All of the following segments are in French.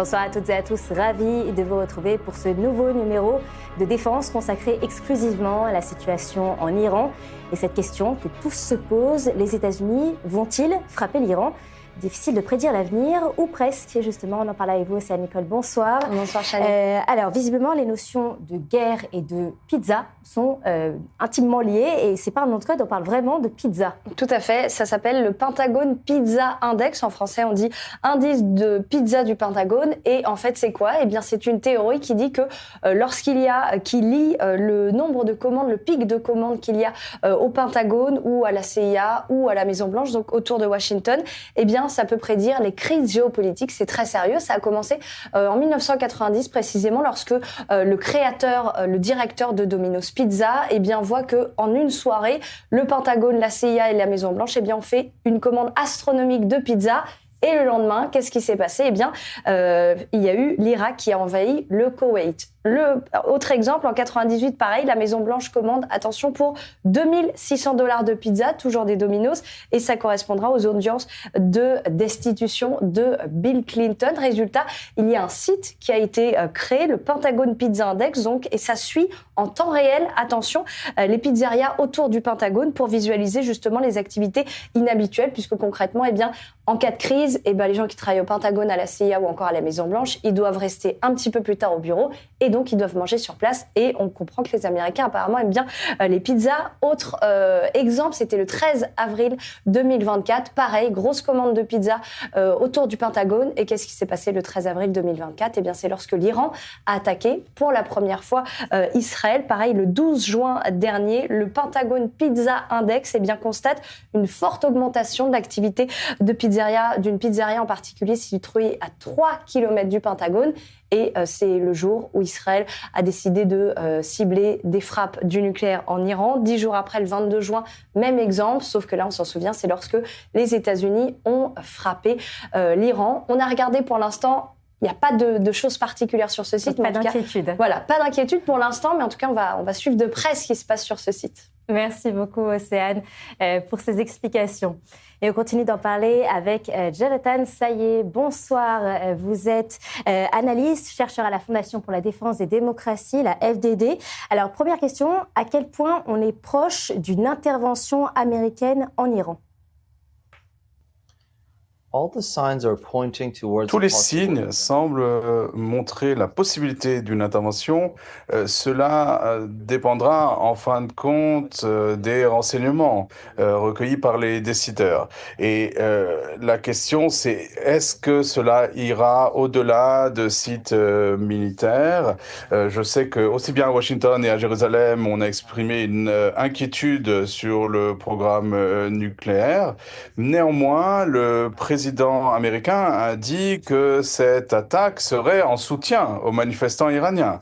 Bonsoir à toutes et à tous, ravi de vous retrouver pour ce nouveau numéro de Défense consacré exclusivement à la situation en Iran. Et cette question que tous se posent, les États-Unis vont-ils frapper l'Iran ? Difficile de prédire l'avenir, ou presque. Justement, on en parle avec vous, c'est Nicole. Bonsoir. Bonsoir, Chani. Alors, visiblement, les notions de guerre et de pizza sont intimement liées. Et c'est pas un nom de code, on parle vraiment de pizza. Tout à fait. Ça s'appelle le Pentagone Pizza Index. En français, on dit indice de pizza du Pentagone. Et en fait, c'est quoi ? Eh bien, c'est une théorie qui dit que qui lie le nombre de commandes, le pic de commandes qu'il y a au Pentagone ou à la CIA ou à la Maison-Blanche, donc autour de Washington, eh bien, ça peut prédire les crises géopolitiques. C'est très sérieux. Ça a commencé en 1990 précisément lorsque le directeur de Domino's Pizza, eh bien, voit que en une soirée, le Pentagone, la CIA et la Maison-Blanche, eh bien, ont fait une commande astronomique de pizza. Et le lendemain, qu'est-ce qui s'est passé ? Eh bien, il y a eu l'Irak qui a envahi le Koweït. Autre exemple, en 98, pareil, la Maison-Blanche commande, attention, pour $2600 de pizza, toujours des Domino's, et ça correspondra aux audiences de destitution de Bill Clinton. Résultat, il y a un site qui a été créé, le Pentagone Pizza Index, donc, et ça suit en temps réel, attention, les pizzerias autour du Pentagone pour visualiser justement les activités inhabituelles, puisque concrètement, eh bien, en cas de crise, eh ben, les gens qui travaillent au Pentagone, à la CIA ou encore à la Maison-Blanche, ils doivent rester un petit peu plus tard au bureau et donc ils doivent manger sur place. Et on comprend que les Américains apparemment aiment bien les pizzas. Autre exemple, c'était le 13 avril 2024. Pareil, grosse commande de pizza autour du Pentagone. Et qu'est-ce qui s'est passé le 13 avril 2024 ? Eh bien, c'est lorsque l'Iran a attaqué pour la première fois Israël. Pareil, le 12 juin dernier, le Pentagone Pizza Index constate une forte augmentation de l'activité d'une pizzeria en particulier située à 3 km du Pentagone. Et c'est le jour où Israël a décidé de cibler des frappes du nucléaire en Iran. 10 jours après, le 22 juin, même exemple, sauf que là, on s'en souvient, c'est lorsque les États-Unis ont frappé l'Iran. On a regardé pour l'instant. Il n'y a pas de choses particulières sur ce site. Pas d'inquiétude. Voilà, pas d'inquiétude pour l'instant, mais en tout cas, on va suivre de près ce qui se passe sur ce site. Merci beaucoup, Océane, pour ces explications. Et on continue d'en parler avec Jonathan Sayé. Bonsoir, vous êtes analyste, chercheur à la Fondation pour la défense des démocraties, la FDD. Alors, première question, à quel point on est proche d'une intervention américaine en Iran ? Tous les signes semblent montrer la possibilité d'une intervention. Cela dépendra en fin de compte des renseignements recueillis par les décideurs. Et la question, c'est est-ce que cela ira au-delà de sites militaires ? Je sais que aussi bien à Washington et à Jérusalem, on a exprimé une inquiétude sur le programme nucléaire. Néanmoins, le président américain a dit que cette attaque serait en soutien aux manifestants iraniens.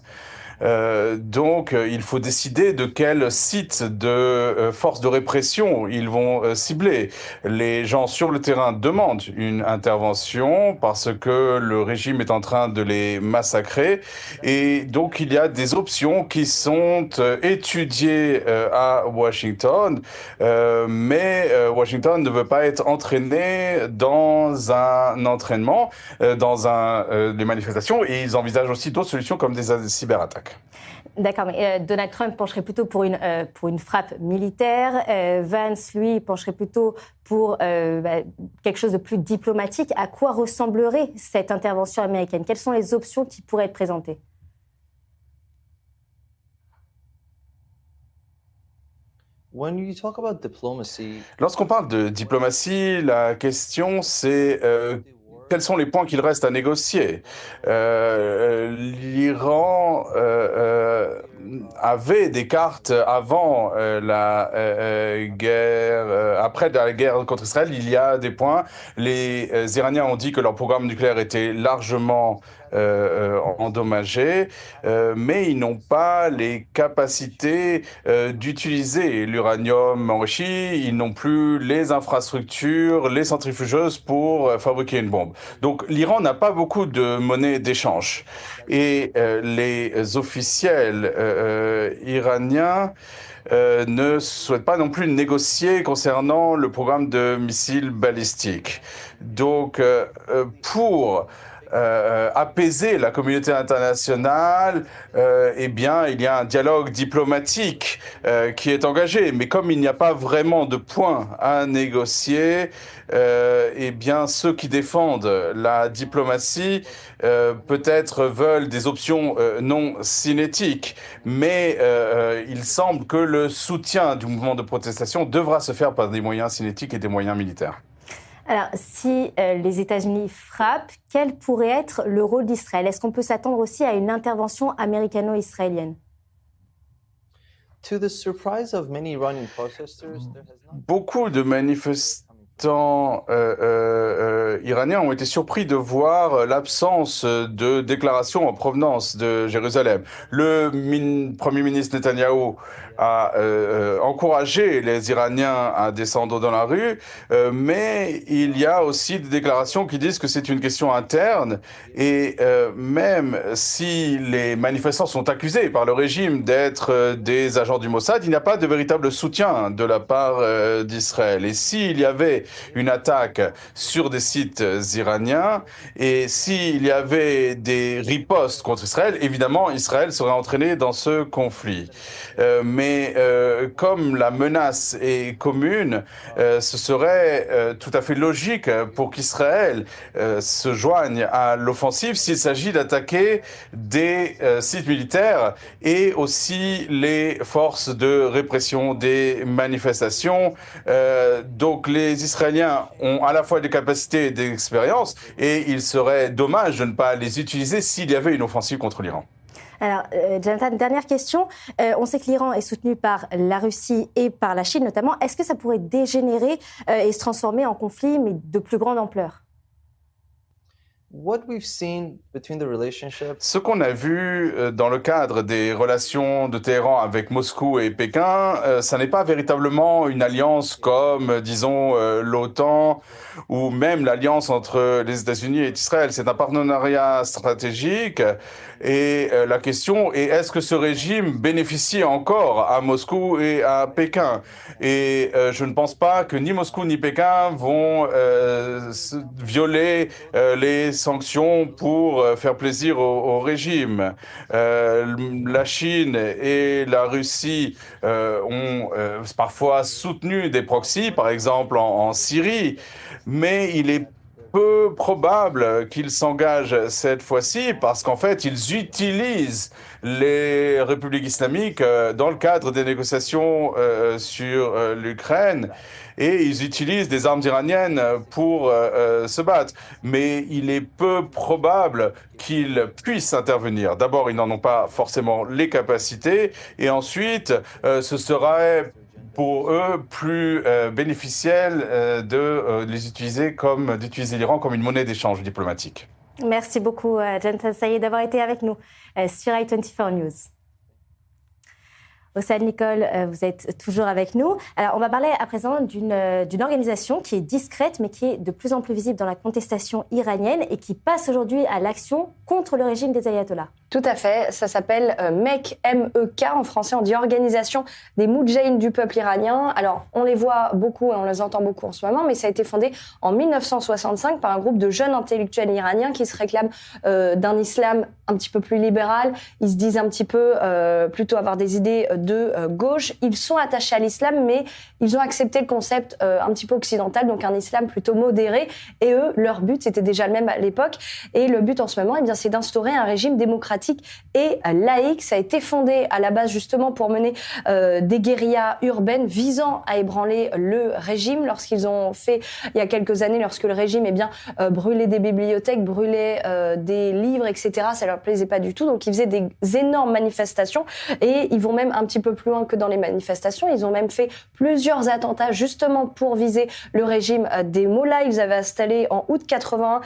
Donc, il faut décider de quel site de force de répression ils vont cibler. Les gens sur le terrain demandent une intervention parce que le régime est en train de les massacrer. Et donc, il y a des options qui sont étudiées à Washington, mais Washington ne veut pas être entraîné dans un entraînement, les manifestations, et ils envisagent aussi d'autres solutions comme des cyberattaques. D'accord, mais Donald Trump pencherait plutôt pour une frappe militaire. Vance, lui, pencherait plutôt pour quelque chose de plus diplomatique. À quoi ressemblerait cette intervention américaine ? Quelles sont les options qui pourraient être présentées ? Lorsqu'on parle de diplomatie, la question c'est quels sont les points qu'il reste à négocier. L'Iran avait des cartes avant la guerre, après la guerre contre Israël, il y a des points. Les Iraniens ont dit que leur programme nucléaire était largement endommagés, mais ils n'ont pas les capacités d'utiliser l'uranium enrichi, ils n'ont plus les infrastructures, les centrifugeuses pour fabriquer une bombe. Donc l'Iran n'a pas beaucoup de monnaie d'échange. Et les officiels iraniens ne souhaitent pas non plus négocier concernant le programme de missiles balistiques. Donc, pour apaiser la communauté internationale, eh bien, il y a un dialogue diplomatique qui est engagé. Mais comme il n'y a pas vraiment de point à négocier, eh bien, ceux qui défendent la diplomatie peut-être veulent des options non cinétiques. Mais il semble que le soutien du mouvement de protestation devra se faire par des moyens cinétiques et des moyens militaires. Alors, si les États-Unis frappent, quel pourrait être le rôle d'Israël? Est-ce qu'on peut s'attendre aussi à une intervention américano-israélienne? Beaucoup de manifestants iraniens ont été surpris de voir l'absence de déclaration en provenance de Jérusalem. Le Premier ministre Netanyahou a encouragé les Iraniens à descendre dans la rue, mais il y a aussi des déclarations qui disent que c'est une question interne et même si les manifestants sont accusés par le régime d'être des agents du Mossad, il n'y a pas de véritable soutien de la part d'Israël. Et s'il y avait une attaque sur des sites iraniens et s'il y avait des ripostes contre Israël, évidemment, Israël serait entraîné dans ce conflit. Mais comme la menace est commune, ce serait tout à fait logique pour qu'Israël se joigne à l'offensive s'il s'agit d'attaquer des sites militaires et aussi les forces de répression des manifestations. Donc les Israéliens ont à la fois des capacités et des expériences et il serait dommage de ne pas les utiliser s'il y avait une offensive contre l'Iran. Alors, Jonathan, dernière question. On sait que l'Iran est soutenu par la Russie et par la Chine notamment. Est-ce que ça pourrait dégénérer et se transformer en conflit, mais de plus grande ampleur? Ce qu'on a vu dans le cadre des relations de Téhéran avec Moscou et Pékin, ça n'est pas véritablement une alliance comme, disons, l'OTAN ou même l'alliance entre les États-Unis et Israël. C'est un partenariat stratégique et la question est est-ce que ce régime bénéficie encore à Moscou et à Pékin? Et je ne pense pas que ni Moscou ni Pékin vont violer les sanctions pour faire plaisir au régime. La Chine et la Russie ont parfois soutenu des proxys, par exemple en Syrie, mais il est peu probable qu'ils s'engagent cette fois-ci parce qu'en fait, ils utilisent les républiques islamiques dans le cadre des négociations sur l'Ukraine et ils utilisent des armes iraniennes pour se battre. Mais il est peu probable qu'ils puissent intervenir. D'abord, ils n'en ont pas forcément les capacités et ensuite, ce serait pour eux plus bénéficiel de les utiliser d'utiliser l'Iran comme une monnaie d'échange diplomatique. Merci beaucoup, Jonathan Sayé, d'avoir été avec nous sur i24 News. Océane Nicole, vous êtes toujours avec nous. Alors, on va parler à présent d'une organisation qui est discrète, mais qui est de plus en plus visible dans la contestation iranienne et qui passe aujourd'hui à l'action contre le régime des ayatollahs. Tout à fait, ça s'appelle MEK, M-E-K, en français on dit Organisation des Moudjahidines du peuple iranien. Alors on les voit beaucoup et on les entend beaucoup en ce moment, mais ça a été fondé en 1965 par un groupe de jeunes intellectuels iraniens qui se réclament d'un islam un petit peu plus libéral. Ils se disent un petit peu plutôt avoir des idées de gauche. Ils sont attachés à l'islam, mais ils ont accepté le concept un petit peu occidental, donc un islam plutôt modéré. Et eux, leur but, c'était déjà le même à l'époque. Et le but en ce moment, eh bien, c'est d'instaurer un régime démocratique et laïque. Ça a été fondé à la base justement pour mener des guérillas urbaines visant à ébranler le régime lorsqu'ils ont fait, il y a quelques années, lorsque le régime brûlait des bibliothèques, brûlait des livres, etc. Ça leur plaisait pas du tout. Donc ils faisaient des énormes manifestations et ils vont même un petit peu plus loin que dans les manifestations. Ils ont même fait plusieurs attentats justement pour viser le régime des mollahs. Ils avaient installé en août 81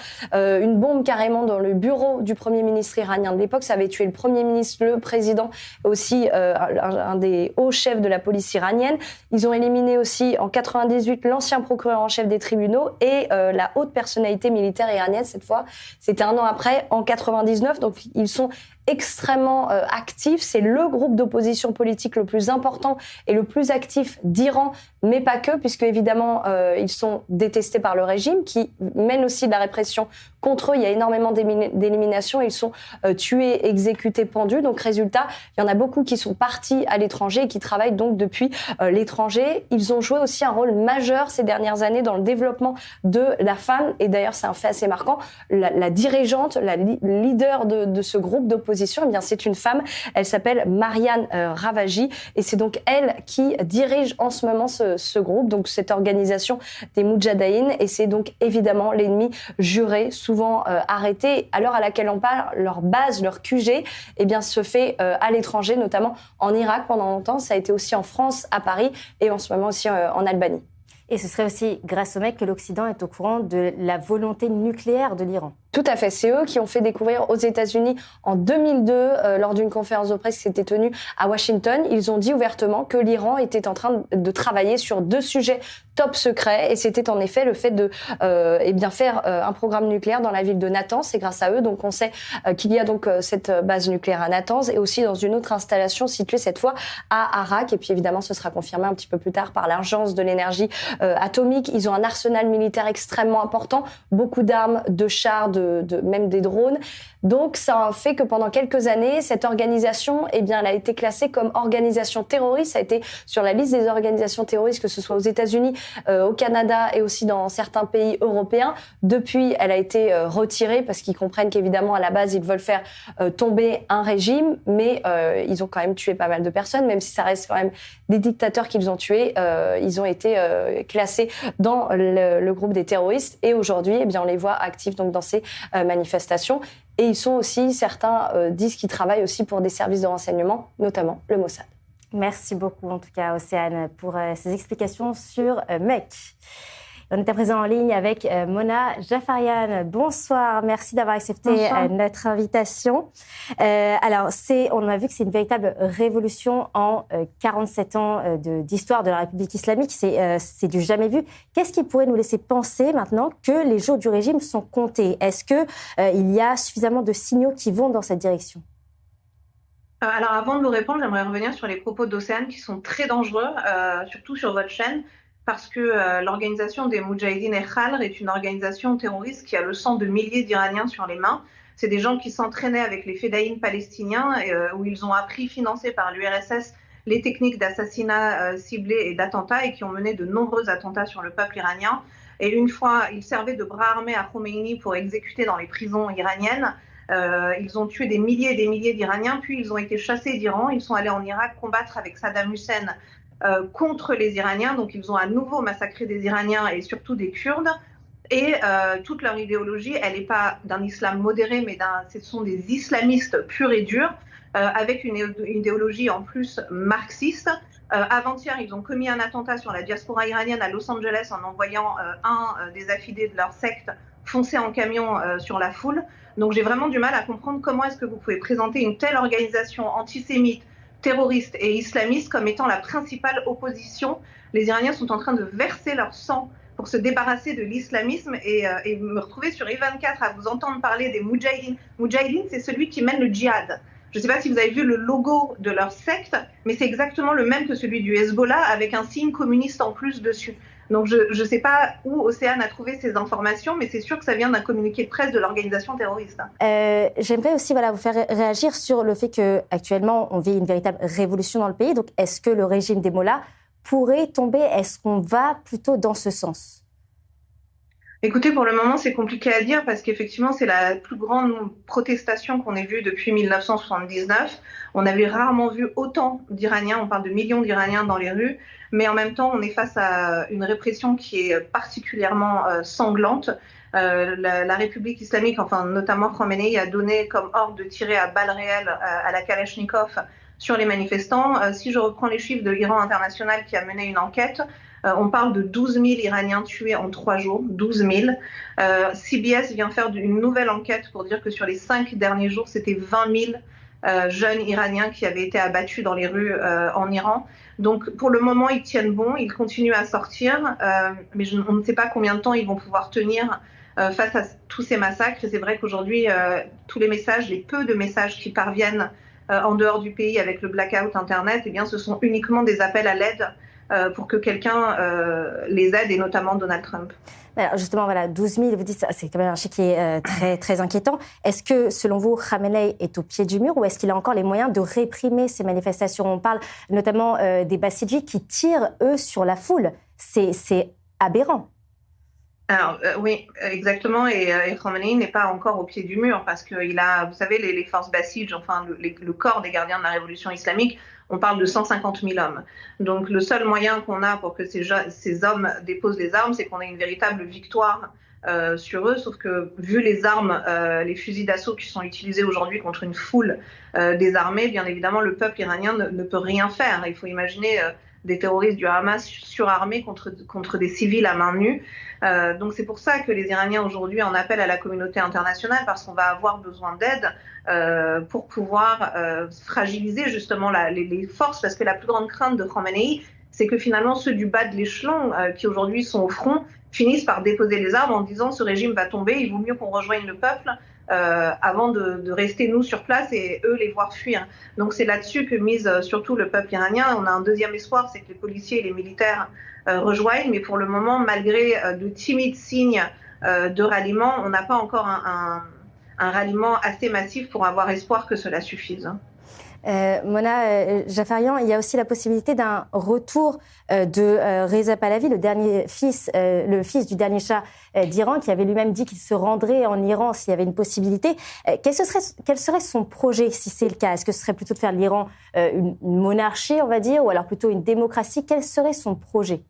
une bombe carrément dans le bureau du premier ministre iranien de l'époque. Ça avait tué le Premier ministre, le président, aussi un des hauts chefs de la police iranienne. Ils ont éliminé aussi en 98 l'ancien procureur en chef des tribunaux et la haute personnalité militaire iranienne cette fois. C'était un an après, en 99. Donc ils sont extrêmement actif. C'est le groupe d'opposition politique le plus important et le plus actif d'Iran, mais pas que, puisque évidemment ils sont détestés par le régime qui mène aussi de la répression contre eux. Il y a énormément d'éliminations, ils sont tués, exécutés, pendus. Donc résultat, il y en a beaucoup qui sont partis à l'étranger et qui travaillent donc depuis l'étranger. Ils ont joué aussi un rôle majeur ces dernières années dans le développement de la femme. Et d'ailleurs, c'est un fait assez marquant. La dirigeante, la leader de ce groupe d'opposition, eh bien, c'est une femme. Elle s'appelle Mariam Ravaji. Et c'est donc elle qui dirige en ce moment ce groupe, donc cette organisation des Moudjahidines. Et c'est donc évidemment l'ennemi juré, souvent arrêté. À l'heure à laquelle on parle, leur base, leur QG, eh bien, se fait à l'étranger, notamment en Irak pendant longtemps. Ça a été aussi en France, à Paris, et en ce moment aussi en Albanie. Et ce serait aussi grâce au mec que l'Occident est au courant de la volonté nucléaire de l'Iran. Tout à fait. C'est eux qui ont fait découvrir aux États-Unis en 2002, lors d'une conférence de presse qui s'était tenue à Washington, ils ont dit ouvertement que l'Iran était en train de travailler sur 2 sujets top secrets. Et c'était en effet le fait de faire un programme nucléaire dans la ville de Natanz. C'est grâce à eux. Donc on sait qu'il y a donc cette base nucléaire à Natanz et aussi dans une autre installation située cette fois à Arak. Et puis évidemment, ce sera confirmé un petit peu plus tard par l'Agence de l'énergie atomique. Ils ont un arsenal militaire extrêmement important, beaucoup d'armes, de chars, même des drones. Donc, ça a fait que pendant quelques années, cette organisation, eh bien, elle a été classée comme organisation terroriste. Ça a été sur la liste des organisations terroristes, que ce soit aux États-Unis, au Canada et aussi dans certains pays européens. Depuis, elle a été retirée parce qu'ils comprennent qu'évidemment, à la base, ils veulent faire tomber un régime, mais ils ont quand même tué pas mal de personnes, même si ça reste quand même des dictateurs qu'ils ont tués. Ils ont été classés dans le groupe des terroristes et aujourd'hui, eh bien, on les voit actifs donc dans ces manifestations. Et ils sont aussi, certains disent qu'ils travaillent aussi pour des services de renseignement, notamment le Mossad. Merci beaucoup en tout cas Océane pour ces explications sur MEK. On est à présent en ligne avec Mona Jafarian. Bonsoir, merci d'avoir accepté notre invitation. Alors, on a vu que c'est une véritable révolution en 47 ans d'histoire de la République islamique. C'est du jamais vu. Qu'est-ce qui pourrait nous laisser penser maintenant que les jours du régime sont comptés? Est-ce qu'il y a suffisamment de signaux qui vont dans cette direction? Alors, avant de vous répondre, j'aimerais revenir sur les propos d'Océane qui sont très dangereux, surtout sur votre chaîne, parce que l'organisation des Moudjahidines et Khalr est une organisation terroriste qui a le sang de milliers d'Iraniens sur les mains. C'est des gens qui s'entraînaient avec les fédayines palestiniens, où ils ont appris, financés par l'URSS, les techniques d'assassinat ciblés et d'attentats, et qui ont mené de nombreux attentats sur le peuple iranien. Et une fois, ils servaient de bras armés à Khomeini pour exécuter dans les prisons iraniennes. Ils ont tué des milliers et des milliers d'Iraniens, puis ils ont été chassés d'Iran. Ils sont allés en Irak combattre avec Saddam Hussein contre les Iraniens. Donc ils ont à nouveau massacré des Iraniens et surtout des Kurdes. Et toute leur idéologie, elle n'est pas d'un islam modéré, mais ce sont des islamistes purs et durs, avec une idéologie en plus marxiste. Avant-hier, ils ont commis un attentat sur la diaspora iranienne à Los Angeles en envoyant des affidés de leur secte foncer en camion sur la foule. Donc j'ai vraiment du mal à comprendre comment est-ce que vous pouvez présenter une telle organisation antisémite, terroriste et islamiste comme étant la principale opposition. Les Iraniens sont en train de verser leur sang pour se débarrasser de l'islamisme et me retrouver sur I24 à vous entendre parler des Moudjahidines. Moudjahidines, c'est celui qui mène le djihad. Je ne sais pas si vous avez vu le logo de leur secte, mais c'est exactement le même que celui du Hezbollah avec un signe communiste en plus dessus. Donc je ne sais pas où Océane a trouvé ces informations, mais c'est sûr que ça vient d'un communiqué de presse de l'organisation terroriste. J'aimerais aussi vous faire réagir sur le fait qu'actuellement, on vit une véritable révolution dans le pays. Donc est-ce que le régime des mollahs pourrait tomber? Est-ce qu'on va plutôt dans ce sens? Écoutez, pour le moment, c'est compliqué à dire parce qu'effectivement, c'est la plus grande protestation qu'on ait vue depuis 1979. On avait rarement vu autant d'Iraniens, on parle de millions d'Iraniens dans les rues, mais en même temps, on est face à une répression qui est particulièrement sanglante. La République islamique, enfin notamment Khomeini, a donné comme ordre de tirer à balles réelles à la Kalachnikov sur les manifestants. Si je reprends les chiffres de l'Iran international qui a mené une enquête, on parle de 12 000 Iraniens tués en 3 jours, 12 000. CBS vient faire une nouvelle enquête pour dire que sur les 5 derniers jours, c'était 20 000 jeunes Iraniens qui avaient été abattus dans les rues en Iran. Donc pour le moment, ils tiennent bon, ils continuent à sortir, mais on ne sait pas combien de temps ils vont pouvoir tenir face à tous ces massacres. Et c'est vrai qu'aujourd'hui, tous les messages, les peu de messages qui parviennent en dehors du pays avec le blackout Internet, eh bien, ce sont uniquement des appels à l'aide pour que quelqu'un les aide, et notamment Donald Trump. Alors justement, voilà, 12 000, vous dites, c'est quand même un chiffre qui est très, très inquiétant. Est-ce que, selon vous, Khamenei est au pied du mur ou est-ce qu'il a encore les moyens de réprimer ces manifestations? On parle notamment des Bassidji qui tirent, eux, sur la foule. C'est aberrant. Alors oui, exactement, et Khamenei n'est pas encore au pied du mur parce qu'il a, vous savez, les forces Bassidj, enfin le corps des gardiens de la révolution islamique, on parle de 150 000 hommes. Donc le seul moyen qu'on a pour que ces hommes déposent les armes, c'est qu'on ait une véritable victoire sur eux, sauf que vu les armes, les fusils d'assaut qui sont utilisés aujourd'hui contre une foule désarmée, bien évidemment le peuple iranien ne peut rien faire. Il faut imaginer des terroristes du Hamas surarmés contre des civils à main nue. Donc c'est pour ça que les Iraniens aujourd'hui en appellent à la communauté internationale, parce qu'on va avoir besoin d'aide pour pouvoir fragiliser justement les forces, parce que la plus grande crainte de Khamenei, c'est que finalement ceux du bas de l'échelon qui aujourd'hui sont au front finissent par déposer les armes en disant ce régime va tomber, il vaut mieux qu'on rejoigne le peuple avant de rester nous sur place et eux les voir fuir. Donc c'est là-dessus que mise surtout le peuple iranien. On a un deuxième espoir, c'est que les policiers et les militaires rejoignent, mais pour le moment, malgré de timides signes de ralliement, on n'a pas encore un ralliement assez massif pour avoir espoir que cela suffise. Mona Jafarian, il y a aussi la possibilité d'un retour de Reza Pahlavi, le fils du dernier Shah d'Iran, qui avait lui-même dit qu'il se rendrait en Iran s'il y avait une possibilité. Quel serait son projet si c'est le cas? Est-ce que ce serait plutôt de faire de l'Iran une monarchie, on va dire, ou alors plutôt une démocratie? Quel serait son projet?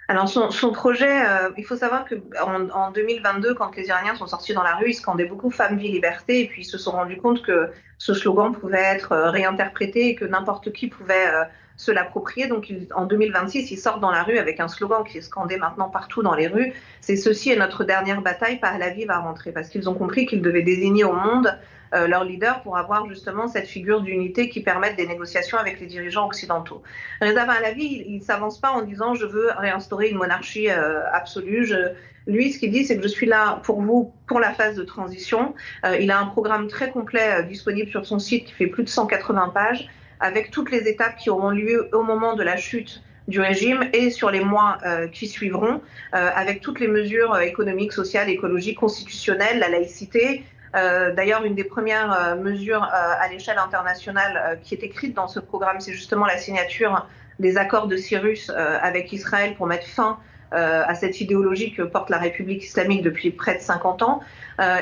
Alors son projet, il faut savoir qu'en 2022, quand les Iraniens sont sortis dans la rue, ils scandaient beaucoup Femmes, Vie, Liberté, et puis ils se sont rendus compte que ce slogan pouvait être réinterprété et que n'importe qui pouvait se l'approprier. Donc en 2026, ils sortent dans la rue avec un slogan qui est scandé maintenant partout dans les rues. C'est ceci est notre dernière bataille, Pahlavi va rentrer, parce qu'ils ont compris qu'ils devaient désigner au monde leur leader pour avoir justement cette figure d'unité qui permette des négociations avec les dirigeants occidentaux. Reza Pahlavi, il ne s'avance pas en disant je veux réinstaurer une monarchie absolue. Lui, ce qu'il dit, c'est que je suis là pour vous pour la phase de transition. Il a un programme très complet disponible sur son site qui fait plus de 180 pages avec toutes les étapes qui auront lieu au moment de la chute du régime et sur les mois qui suivront, avec toutes les mesures économiques, sociales, écologiques, constitutionnelles, la laïcité. D'ailleurs, une des premières mesures à l'échelle internationale qui est écrite dans ce programme, c'est justement la signature des accords de Cyrus avec Israël pour mettre fin à cette idéologie que porte la République islamique depuis près de 50 ans.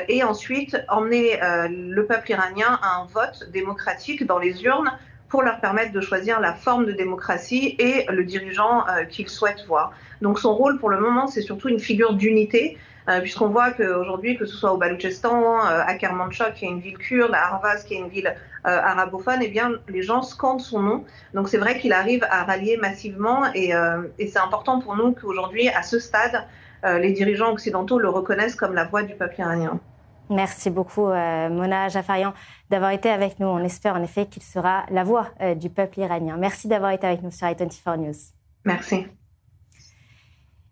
Et ensuite, emmener le peuple iranien à un vote démocratique dans les urnes pour leur permettre de choisir la forme de démocratie et le dirigeant qu'ils souhaitent voir. Donc son rôle pour le moment, c'est surtout une figure d'unité, puisqu'on voit qu'aujourd'hui, que ce soit au Baloutchistan, à Kermanshah, qui est une ville kurde, à Arvaz, qui est une ville arabophone, eh bien, les gens scandent son nom. Donc c'est vrai qu'il arrive à rallier massivement et c'est important pour nous qu'aujourd'hui, à ce stade, les dirigeants occidentaux le reconnaissent comme la voix du peuple iranien. Merci beaucoup, Mona Jafarian, d'avoir été avec nous. On espère en effet qu'il sera la voix du peuple iranien. Merci d'avoir été avec nous sur i24 News. Merci.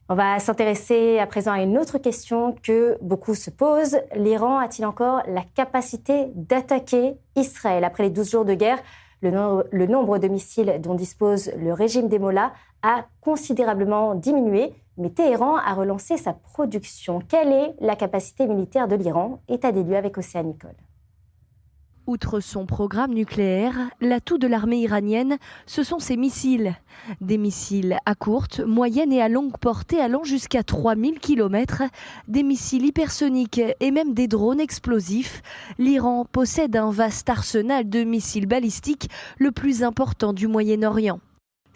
On va s'intéresser à présent à une autre question que beaucoup se posent. L'Iran a-t-il encore la capacité d'attaquer Israël? Après les 12 jours de guerre, le nombre de missiles dont dispose le régime des Mollahs a considérablement diminué, mais Téhéran a relancé sa production. Quelle est la capacité militaire de l'Iran? État des lieux avec Océane Nicole. Outre son programme nucléaire, l'atout de l'armée iranienne, ce sont ses missiles. Des missiles à courte, moyenne et à longue portée allant jusqu'à 3000 km, des missiles hypersoniques et même des drones explosifs. L'Iran possède un vaste arsenal de missiles balistiques, le plus important du Moyen-Orient.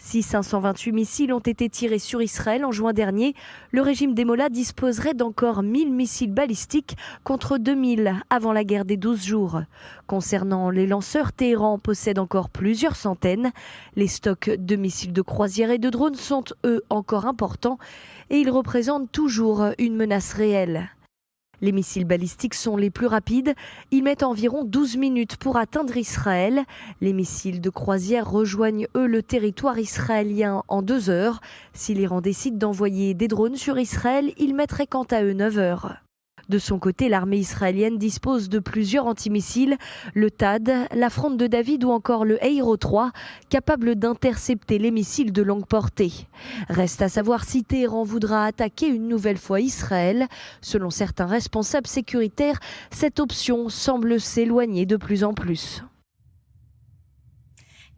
Si 528 missiles ont été tirés sur Israël en juin dernier, le régime des Mollahs disposerait d'encore 1000 missiles balistiques contre 2000 avant la guerre des 12 jours. Concernant les lanceurs, Téhéran possède encore plusieurs centaines. Les stocks de missiles de croisière et de drones sont, eux, encore importants et ils représentent toujours une menace réelle. Les missiles balistiques sont les plus rapides. Ils mettent environ 12 minutes pour atteindre Israël. Les missiles de croisière rejoignent, eux, le territoire israélien en 2 heures. Si l'Iran décide d'envoyer des drones sur Israël, ils mettraient quant à eux 9 heures. De son côté, l'armée israélienne dispose de plusieurs antimissiles, le THAAD, la Fronde de David ou encore le Eiro 3, capables d'intercepter les missiles de longue portée. Reste à savoir si Téhéran voudra attaquer une nouvelle fois Israël. Selon certains responsables sécuritaires, cette option semble s'éloigner de plus en plus.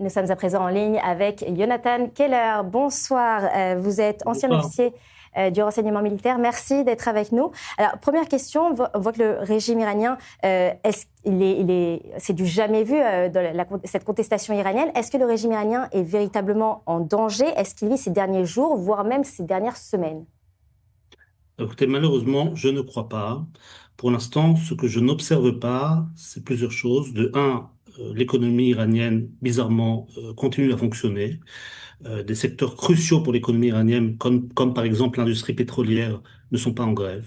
Nous sommes à présent en ligne avec Jonathan Keller. Bonsoir, vous êtes ancien officier du renseignement militaire. Merci d'être avec nous. Alors, première question, on voit que le régime iranien, c'est du jamais vu dans cette contestation iranienne. Est-ce que le régime iranien est véritablement en danger? Est-ce qu'il vit ces derniers jours, voire même ces dernières semaines? Écoutez, malheureusement, je ne crois pas. Pour l'instant, ce que je n'observe pas, c'est plusieurs choses. De un, l'économie iranienne, bizarrement, continue à fonctionner. Des secteurs cruciaux pour l'économie iranienne, comme par exemple l'industrie pétrolière, ne sont pas en grève.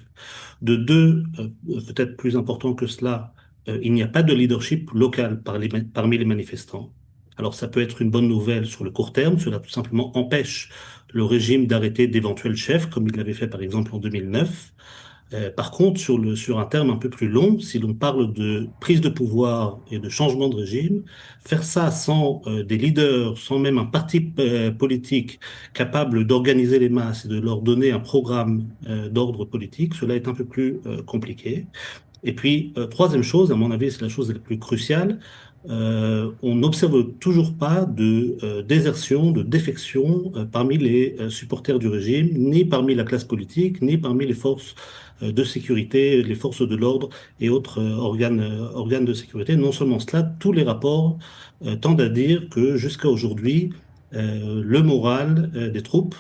De deux, peut-être plus important que cela, il n'y a pas de leadership local parmi les manifestants. Alors ça peut être une bonne nouvelle sur le court terme, cela tout simplement empêche le régime d'arrêter d'éventuels chefs, comme il l'avait fait par exemple en 2009. Par contre, sur un terme un peu plus long, si l'on parle de prise de pouvoir et de changement de régime, faire ça sans des leaders, sans même un parti politique capable d'organiser les masses et de leur donner un programme d'ordre politique, cela est un peu plus compliqué. Et puis, troisième chose, à mon avis, c'est la chose la plus cruciale, on n'observe toujours pas de désertion, de défection parmi les supporters du régime, ni parmi la classe politique, ni parmi les forces de sécurité, les forces de l'ordre et autres organes de sécurité. Non seulement cela, tous les rapports tendent à dire que jusqu'à aujourd'hui, le moral des troupes,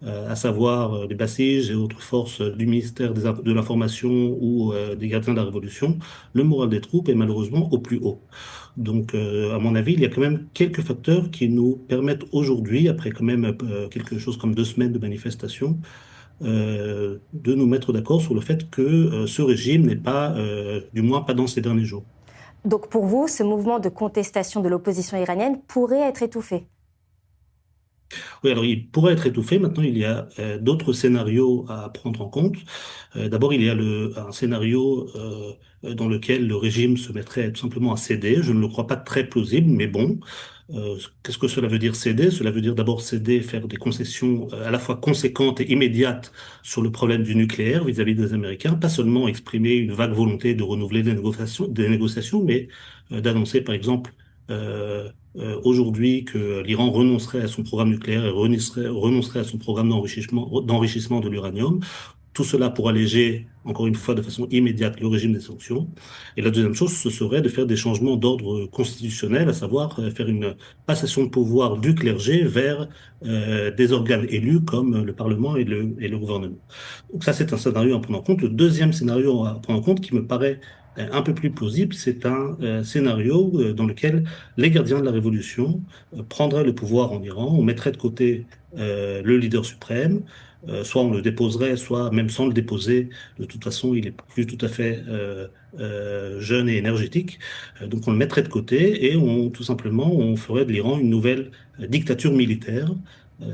à savoir les Bassiges et autres forces du ministère de l'Information ou des gardiens de la Révolution, le moral des troupes est malheureusement au plus haut. Donc, à mon avis, il y a quand même quelques facteurs qui nous permettent aujourd'hui, après quand même quelque chose comme 2 semaines de manifestation, de nous mettre d'accord sur le fait que ce régime n'est pas, du moins pas dans ces derniers jours. Donc pour vous, ce mouvement de contestation de l'opposition iranienne pourrait être étouffé? Oui, alors il pourrait être étouffé. Maintenant, il y a d'autres scénarios à prendre en compte. D'abord, il y a un scénario dans lequel le régime se mettrait tout simplement à céder. Je ne le crois pas très plausible, mais bon. Qu'est-ce que cela veut dire céder? Cela veut dire d'abord céder, faire des concessions à la fois conséquentes et immédiates sur le problème du nucléaire vis-à-vis des Américains, pas seulement exprimer une vague volonté de renouveler des négociations, mais d'annoncer par exemple aujourd'hui que l'Iran renoncerait à son programme nucléaire et renoncerait à son programme d'enrichissement de l'uranium. Tout cela pour alléger, encore une fois, de façon immédiate, le régime des sanctions. Et la deuxième chose, ce serait de faire des changements d'ordre constitutionnel, à savoir faire une passation de pouvoir du clergé vers des organes élus comme le Parlement et le gouvernement. Donc ça, c'est un scénario à prendre en compte. Le deuxième scénario à prendre en compte, qui me paraît un peu plus plausible, c'est un scénario dans lequel les gardiens de la révolution prendraient le pouvoir en Iran, on mettrait de côté le leader suprême, soit on le déposerait, soit même sans le déposer, de toute façon il est plus tout à fait jeune et énergétique, donc on le mettrait de côté et tout simplement on ferait de l'Iran une nouvelle dictature militaire.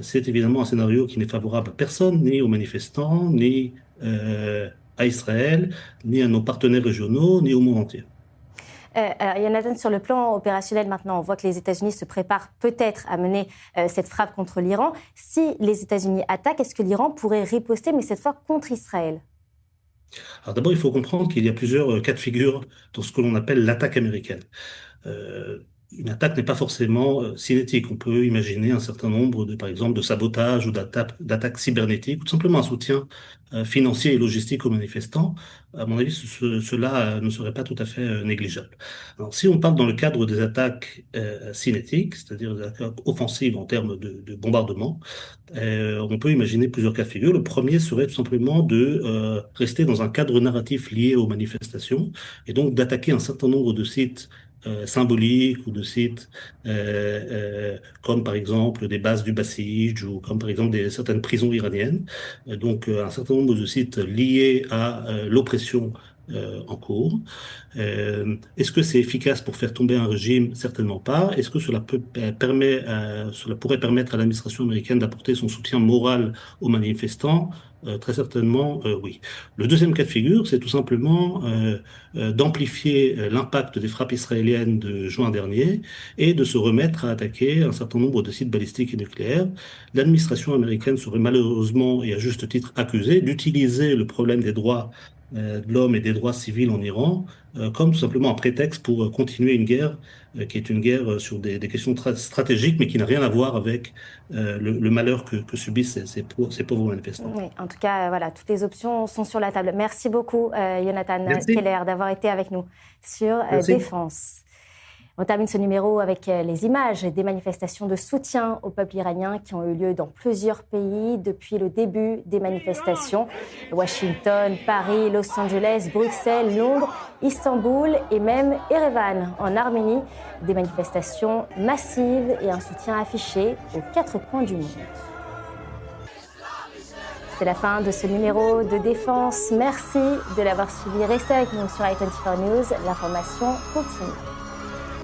C'est évidemment un scénario qui n'est favorable à personne, ni aux manifestants, ni à Israël, ni à nos partenaires régionaux, ni au monde entier. Alors, Jonathan, sur le plan opérationnel maintenant, on voit que les États-Unis se préparent peut-être à mener cette frappe contre l'Iran. Si les États-Unis attaquent, est-ce que l'Iran pourrait riposter, mais cette fois contre Israël? Alors d'abord, il faut comprendre qu'il y a plusieurs cas de figure dans ce que l'on appelle l'attaque américaine. Une attaque n'est pas forcément cinétique. On peut imaginer un certain nombre par exemple, de sabotages ou d'attaques cybernétiques, ou tout simplement un soutien financier et logistique aux manifestants. À mon avis, cela ne serait pas tout à fait négligeable. Alors, si on parle dans le cadre des attaques cinétiques, c'est-à-dire des attaques offensives en termes de bombardement, on peut imaginer plusieurs cas de figure. Le premier serait tout simplement de rester dans un cadre narratif lié aux manifestations et donc d'attaquer un certain nombre de sites symboliques ou de sites comme par exemple des bases du Basij ou comme par exemple certaines prisons iraniennes. Donc un certain nombre de sites liés à l'oppression en cours. Est-ce que c'est efficace pour faire tomber un régime? Certainement pas. Est-ce que cela pourrait permettre à l'administration américaine d'apporter son soutien moral aux manifestants? Très certainement, oui. Le deuxième cas de figure, c'est tout simplement d'amplifier l'impact des frappes israéliennes de juin dernier et de se remettre à attaquer un certain nombre de sites balistiques et nucléaires. L'administration américaine serait malheureusement, et à juste titre, accusée d'utiliser le problème des droits de l'homme et des droits civils en Iran comme tout simplement un prétexte pour continuer une guerre qui est une guerre sur des questions stratégiques, mais qui n'a rien à voir avec le malheur que subissent ces pauvres manifestants. Oui, en tout cas, voilà, toutes les options sont sur la table. Merci beaucoup, Jonathan Merci. Keller, d'avoir été avec nous sur Merci. Défense. On termine ce numéro avec les images des manifestations de soutien au peuple iranien qui ont eu lieu dans plusieurs pays depuis le début des manifestations. Washington, Paris, Los Angeles, Bruxelles, Londres, Istanbul et même Erevan en Arménie. Des manifestations massives et un soutien affiché aux quatre coins du monde. C'est la fin de ce numéro de Défense. Merci de l'avoir suivi. Restez avec nous sur i24 News. L'information continue.